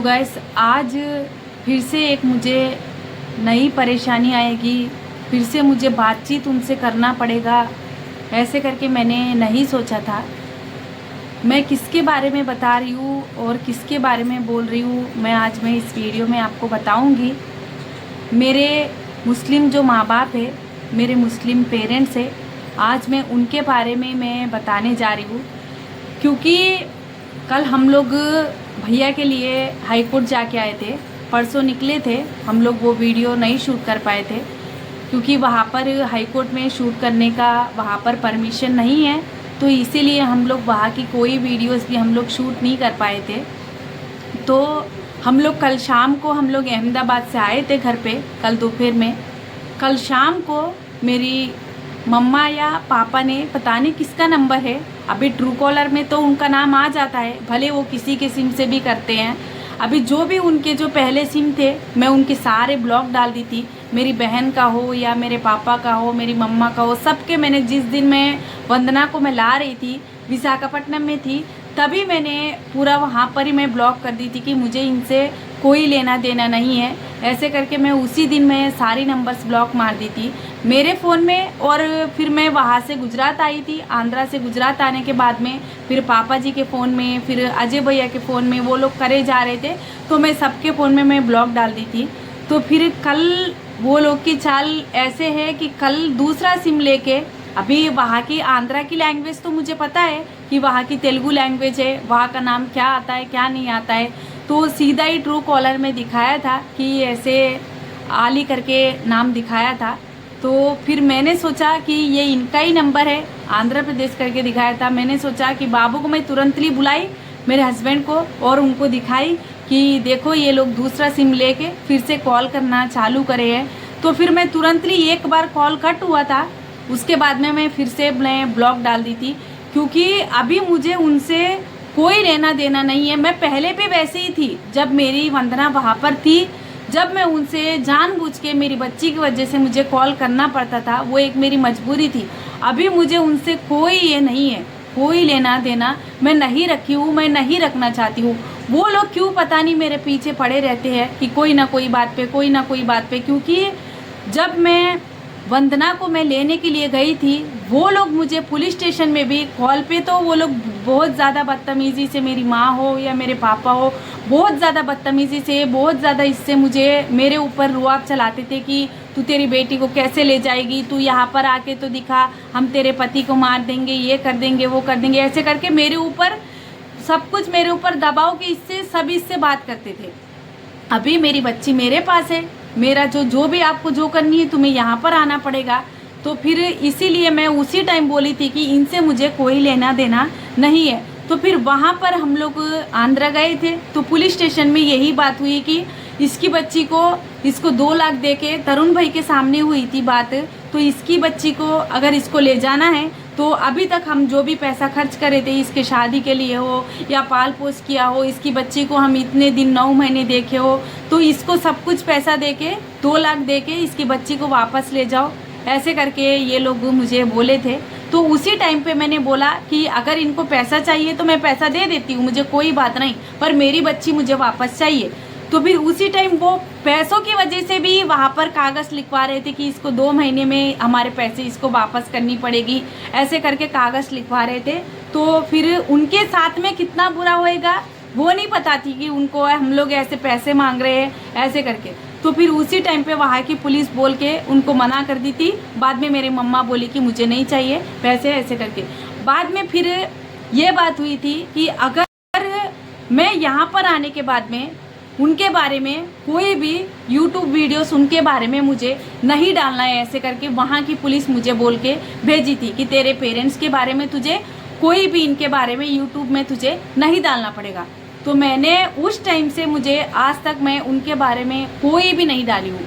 Guys आज फिर से एक मुझे नई परेशानी आएगी, फिर से मुझे बातचीत उनसे करना पड़ेगा। ऐसे करके मैंने नहीं सोचा था। मैं किसके बारे में बता रही हूँ और किसके बारे में बोल रही हूँ, मैं इस वीडियो में आपको बताऊँगी। मेरे मुस्लिम जो माँ बाप है, मेरे मुस्लिम पेरेंट्स है, आज मैं उनके बारे में मैं बताने जा रही हूँ। क्योंकि कल हम लोग भैया के लिए हाई कोर्ट जाके आए थे, परसों निकले थे हम लोग। वो वीडियो नहीं शूट कर पाए थे क्योंकि वहाँ पर हाई कोर्ट में शूट करने का वहाँ पर परमिशन नहीं है, तो इसीलिए हम लोग वहाँ की कोई वीडियोस भी हम लोग शूट नहीं कर पाए थे। तो हम लोग कल शाम को हम लोग अहमदाबाद से आए थे घर पे, कल दोपहर में। कल शाम को मेरी मम्मा या पापा ने, पता नहीं किसका नंबर है, अभी ट्रू कॉलर में तो उनका नाम आ जाता है, भले वो किसी के सिम से भी करते हैं। अभी जो भी उनके जो पहले सिम थे, मैं उनके सारे ब्लॉक डाल दी थी। मेरी बहन का हो या मेरे पापा का हो, मेरी मम्मा का हो, सबके मैंने, जिस दिन मैं वंदना को मैं ला रही थी, विशाखापट्टनम में थी, तभी मैंने पूरा वहाँ पर ही मैं ब्लॉक कर दी थी कि मुझे इनसे कोई लेना देना नहीं है। ऐसे करके मैं उसी दिन मैं सारी नंबर्स ब्लॉक मार दी थी मेरे फ़ोन में। और फिर मैं वहाँ से गुजरात आई थी, आंध्रा से गुजरात आने के बाद में फिर पापा जी के फ़ोन में, फिर अजय भैया के फ़ोन में वो लोग करे जा रहे थे, तो मैं सबके फ़ोन में मैं ब्लॉक डाल दी थी। तो फिर कल वो लोग की चाल ऐसे है कि कल दूसरा सिम लेके, अभी वहाँ की आंध्रा की लैंग्वेज तो मुझे पता है कि वहाँ की तेलुगु लैंग्वेज है, वहाँ का नाम क्या आता है क्या नहीं आता है, तो सीधा ही ट्रू कॉलर में दिखाया था कि ऐसे आली करके नाम दिखाया था। तो फिर मैंने सोचा कि ये इनका ही नंबर है, आंध्र प्रदेश करके दिखाया था। मैंने सोचा कि बाबू को मैं तुरंत ही बुलाई, मेरे हस्बैंड को, और उनको दिखाई कि देखो ये लोग दूसरा सिम लेके फिर से कॉल करना चालू करे हैं। तो फिर मैं तुरंत ही, एक बार कॉल कट हुआ था, उसके बाद में मैं फिर से मैं ब्लॉक डाल दी थी, क्योंकि अभी मुझे उनसे कोई लेना देना नहीं है। मैं पहले भी वैसे ही थी, जब मेरी वंदना वहाँ पर थी, जब मैं उनसे जानबूझ के, मेरी बच्ची की वजह से मुझे कॉल करना पड़ता था, वो एक मेरी मजबूरी थी। अभी मुझे उनसे कोई ये नहीं है, कोई लेना देना मैं नहीं रखी हूँ, मैं नहीं रखना चाहती हूँ। वो लोग क्यों पता नहीं मेरे पीछे पड़े रहते हैं कि कोई ना कोई बात पे, कोई ना कोई बात पे। क्योंकि जब मैं वंदना को मैं लेने के लिए गई थी, वो लोग मुझे पुलिस स्टेशन में भी कॉल पे, तो वो लोग बहुत ज़्यादा बदतमीज़ी से, मेरी माँ हो या मेरे पापा हो, बहुत ज़्यादा बदतमीज़ी से, बहुत ज़्यादा इससे मुझे, मेरे ऊपर रुआब चलाते थे कि तू तेरी बेटी को कैसे ले जाएगी, तू यहाँ पर आके तो दिखा, हम तेरे पति को मार देंगे, ये कर देंगे, वो कर देंगे। ऐसे करके मेरे ऊपर सब कुछ, मेरे ऊपर दबाव के, इससे सब इससे बात करते थे। अभी मेरी बच्ची मेरे पास है, मेरा जो भी आपको जो करनी है तुम्हें यहाँ पर आना पड़ेगा। तो फिर इसीलिए मैं उसी टाइम बोली थी कि इनसे मुझे कोई लेना देना नहीं है। तो फिर वहाँ पर हम लोग आंध्रा गए थे, तो पुलिस स्टेशन में यही बात हुई कि इसकी बच्ची को, इसको 2 लाख दे के, तरुण भाई के सामने हुई थी बात, तो इसकी बच्ची को अगर इसको ले जाना है तो अभी तक हम जो भी पैसा खर्च करे थे, इसके शादी के लिए हो या पाल पोस किया हो, इसकी बच्ची को हम इतने दिन 9 महीने देखे हो, तो इसको सब कुछ पैसा दे के, 2 लाख दे के इसकी बच्ची को वापस ले जाओ। ऐसे करके ये लोग मुझे बोले थे। तो उसी टाइम पे मैंने बोला कि अगर इनको पैसा चाहिए तो मैं पैसा दे देती हूँ, मुझे कोई बात नहीं, पर मेरी बच्ची मुझे वापस चाहिए। तो फिर उसी टाइम वो पैसों की वजह से भी वहाँ पर कागज़ लिखवा रहे थे कि इसको 2 महीने में हमारे पैसे इसको वापस करनी पड़ेगी, ऐसे करके कागज़ लिखवा रहे थे। तो फिर उनके साथ में कितना बुरा होएगा वो नहीं पता थी कि उनको हम लोग ऐसे पैसे मांग रहे हैं, ऐसे करके। तो फिर उसी टाइम पे वहाँ की पुलिस बोल के उनको मना कर दी थी। बाद में मेरी मम्मा बोली कि मुझे नहीं चाहिए पैसे, ऐसे करके। बाद में फिर ये बात हुई थी कि अगर मैं यहाँ पर आने के बाद में उनके बारे में कोई भी यूट्यूब वीडियोस उनके बारे में मुझे नहीं डालना है, ऐसे करके वहाँ की पुलिस मुझे बोल के भेजी थी कि तेरे पेरेंट्स के बारे में तुझे कोई भी, इनके बारे में यूट्यूब में तुझे नहीं डालना पड़ेगा। तो मैंने उस टाइम से, मुझे आज तक मैं उनके बारे में कोई भी नहीं डाली हूँ।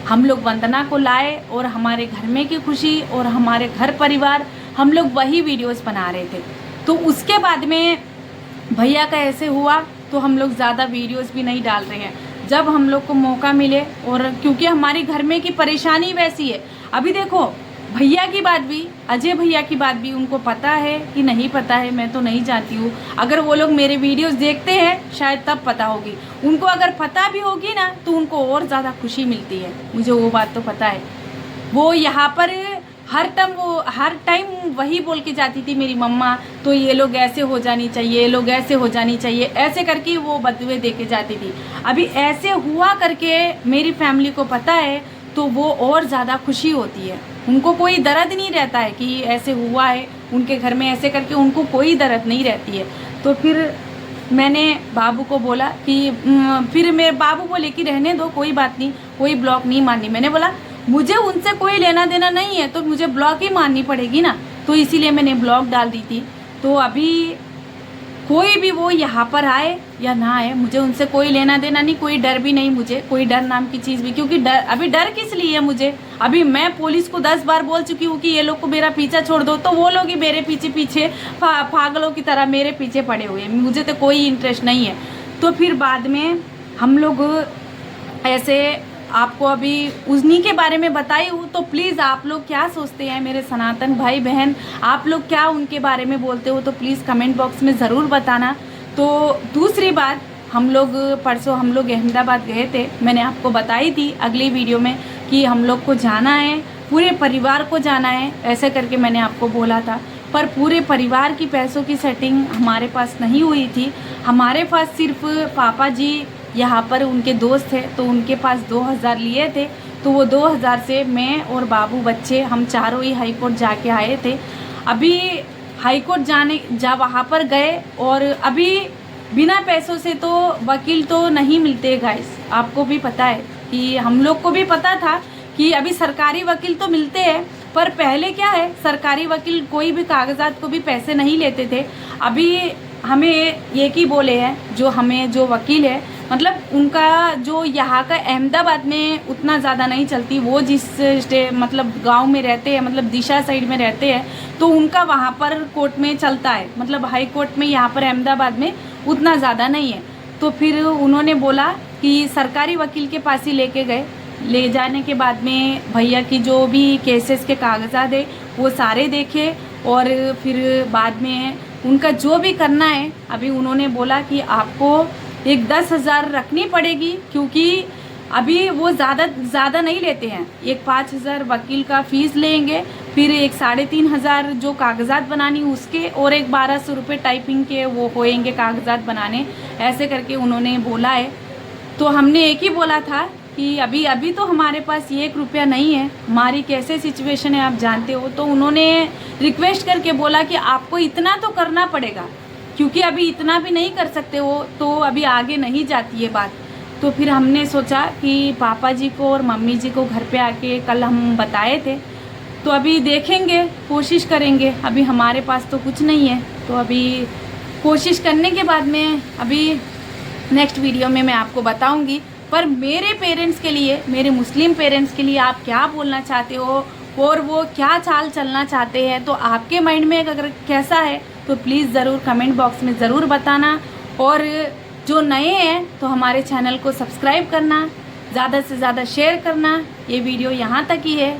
हम लोग वंदना को लाए और हमारे घर में की खुशी और हमारे घर परिवार, हम लोग वही वीडियोस बना रहे थे। तो उसके बाद में भैया का ऐसे हुआ तो हम लोग ज़्यादा वीडियोस भी नहीं डाल रहे हैं। जब हम लोग को मौका मिले, और क्योंकि हमारी घर में की परेशानी वैसी है, अभी देखो भैया की बात भी, अजय भैया की बात भी उनको पता है कि नहीं पता है मैं तो नहीं जानती हूँ। अगर वो लोग मेरे वीडियोस देखते हैं शायद तब पता होगी उनको। अगर पता भी होगी ना तो उनको और ज़्यादा खुशी मिलती है, मुझे वो बात तो पता है। वो यहाँ पर हर टाइम वही बोल के जाती थी मेरी मम्मा, तो ये लोग ऐसे हो जानी चाहिए, ये लोग ऐसे हो जानी चाहिए, ऐसे करके वो बदुए दे के जाती थी। अभी ऐसे हुआ करके मेरी फैमिली को पता है तो वो और ज़्यादा खुशी होती है। उनको कोई दर्द नहीं रहता है कि ऐसे हुआ है उनके घर में, ऐसे करके उनको कोई दर्द नहीं रहती है। तो फिर मैंने बाबू को बोला कि फिर मेरे बाबू बोले कि रहने दो, कोई बात नहीं, कोई ब्लॉक नहीं मारनी। मैंने बोला मुझे उनसे कोई लेना देना नहीं है तो मुझे ब्लॉक ही मारनी पड़ेगी ना, तो इसीलिए मैंने ब्लॉक डाल दी थी। तो अभी कोई भी वो यहाँ पर आए या ना आए मुझे उनसे कोई लेना देना नहीं, कोई डर भी नहीं मुझे, कोई डर नाम की चीज़ भी। क्योंकि अभी डर किस लिए है मुझे? अभी मैं पुलिस को 10 बार बोल चुकी हूँ कि ये लोग को मेरा पीछा छोड़ दो, तो वो लोग ही मेरे पीछे पागलों की तरह मेरे पीछे पड़े हुए हैं। मुझे तो कोई इंटरेस्ट नहीं है। तो फिर बाद में हम लोग ऐसे आपको अभी उन्हीं के बारे में बताई हूँ। तो प्लीज़ आप लोग क्या सोचते हैं मेरे सनातन भाई बहन, आप लोग क्या उनके बारे में बोलते हो तो प्लीज़ कमेंट बॉक्स में ज़रूर बताना। तो दूसरी बात, परसों हम लोग अहमदाबाद गए थे, मैंने आपको बताई थी अगली वीडियो में कि हम लोग को जाना है, पूरे परिवार को जाना है, ऐसे करके मैंने आपको बोला था। पर पूरे परिवार की पैसों की सेटिंग हमारे पास नहीं हुई थी। हमारे पास सिर्फ पापा जी यहाँ पर उनके दोस्त थे तो उनके पास 2000 लिए थे, तो वो 2000 से मैं और बाबू बच्चे हम चारों ही हाई कोर्ट जाके आए थे। अभी हाई कोर्ट वहाँ पर गए और अभी बिना पैसों से तो वकील तो नहीं मिलते गाइस, आपको भी पता है कि हम लोग को भी पता था कि अभी सरकारी वकील तो मिलते हैं, पर पहले क्या है सरकारी वकील कोई भी कागजात को भी पैसे नहीं लेते थे। अभी हमें एक ही बोले हैं जो वकील है, मतलब उनका जो यहाँ का अहमदाबाद में उतना ज़्यादा नहीं चलती, वो मतलब गांव में रहते हैं, मतलब दिशा साइड में रहते हैं, तो उनका वहाँ पर कोर्ट में चलता है, मतलब हाई कोर्ट में यहाँ पर अहमदाबाद में उतना ज़्यादा नहीं है। तो फिर उन्होंने बोला कि सरकारी वकील के पास ही लेके गए। ले जाने के बाद में भैया की जो भी केसेस के कागजात है वो सारे देखे और फिर बाद में उनका जो भी करना है, अभी उन्होंने बोला कि आपको एक 10,000 रखनी पड़ेगी, क्योंकि अभी वो ज़्यादा नहीं लेते हैं। एक 5,000 वकील का फ़ीस लेंगे, फिर एक 3,500 जो कागजात बनानी उसके, और एक 1,200 रुपये टाइपिंग के वो होएंगे कागजात बनाने, ऐसे करके उन्होंने बोला है। तो हमने एक ही बोला था कि अभी तो हमारे पास 1 रुपया नहीं है, हमारी कैसे सिचुएशन है आप जानते हो। तो उन्होंने रिक्वेस्ट करके बोला कि आपको इतना तो करना पड़ेगा, क्योंकि अभी इतना भी नहीं कर सकते हो तो अभी आगे नहीं जाती है बात। तो फिर हमने सोचा कि पापा जी को और मम्मी जी को घर पे आके कल हम बताए थे, तो अभी देखेंगे, कोशिश करेंगे। अभी हमारे पास तो कुछ नहीं है, तो अभी कोशिश करने के बाद में अभी नेक्स्ट वीडियो में मैं आपको बताऊंगी। पर मेरे पेरेंट्स के लिए, मेरे मुस्लिम पेरेंट्स के लिए आप क्या बोलना चाहते हो और वो क्या चाल चलना चाहते हैं, तो आपके माइंड में अगर कैसा है तो प्लीज़ ज़रूर कमेंट बॉक्स में ज़रूर बताना। और जो नए हैं तो हमारे चैनल को सब्सक्राइब करना, ज़्यादा से ज़्यादा शेयर करना। ये वीडियो यहाँ तक ही है।